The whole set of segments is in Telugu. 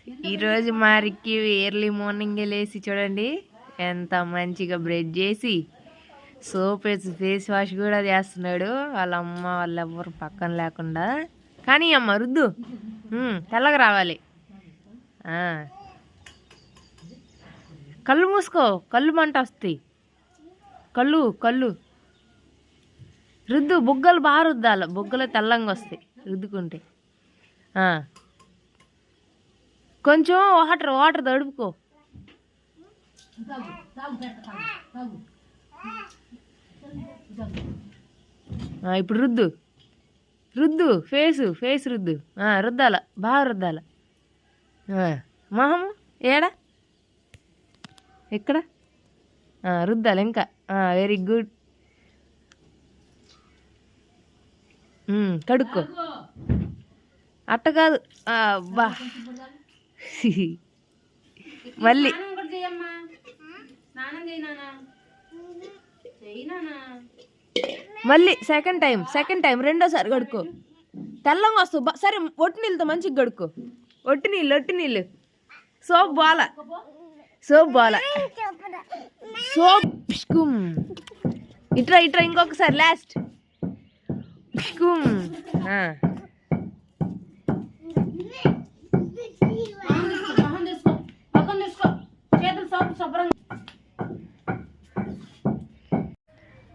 ఈరోజు మా రిక్కి ఎర్లీ మార్నింగ్ లేసి చూడండి ఎంత మంచిగా బ్రష్ చేసి సోప్ వేసి ఫేస్ వాష్ కూడా చేస్తున్నాడు. వాళ్ళ అమ్మ వాళ్ళ ఎవ్వరు పక్కన లేకుండా. కానీ అమ్మ రుద్దు తెల్లగా రావాలి. కళ్ళు మూసుకో, కళ్ళు మంట వస్తాయి. కళ్ళు కళ్ళు రుద్దు. బుగ్గలు బాగా రుద్దాలి, బుగ్గలు తెల్లంగా వస్తాయి రుద్దుకుంటే. కొంచెం వాటర్ తడుపుకో. ఇప్పుడు రుద్దు రుద్దు ఫేస్ రుద్దు. రుద్దాల, బాగా రుద్దాల. మొహము ఏడా ఇక్కడ రుద్దాలి ఇంకా. Very good. కడుక్కో. అట్ట కాదు, అబ్బా. మళ్ళీ మళ్ళీ సెకండ్ టైం రెండోసారి కడుక్కో. తెల్లంగా వస్తావు. సరే ఒట్టి నీళ్ళతో మంచిగా కడుక్కో. ఒట్టి నీళ్ళు సోప్ బాల సోప్. ఇట్రా ఇంకొకసారి లాస్ట్.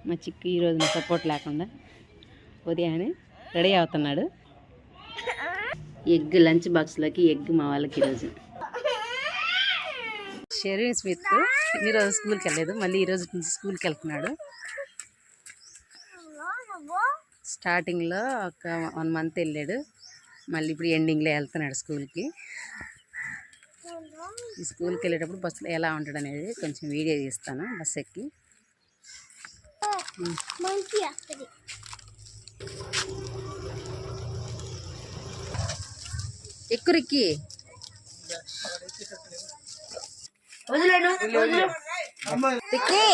మా చిక్కు ఈరోజు సపోర్ట్ లేకుండా ఉదయాన్నే రెడీ అవుతున్నాడు. ఎగ్ లంచ్ బాక్స్లోకి ఎగ్ మా వాళ్ళకి ఈరోజు. షెరీన్ స్మిత్ ఈరోజు స్కూల్కి వెళ్ళలేదు, మళ్ళీ ఈరోజు నుంచి స్కూల్కి వెళ్తున్నాడు. స్టార్టింగ్లో ఒక 1 మంత్ వెళ్ళాడు, మళ్ళీ ఇప్పుడు ఎండింగ్లో వెళ్తున్నాడు స్కూల్కి. ఈ స్కూల్కి వెళ్ళేటప్పుడు బస్సులో ఎలా ఉంటాడు అనేది కొంచెం వీడియో తీస్తాను. బస్ ఎక్కి ఎక్కురికి రిక్కీ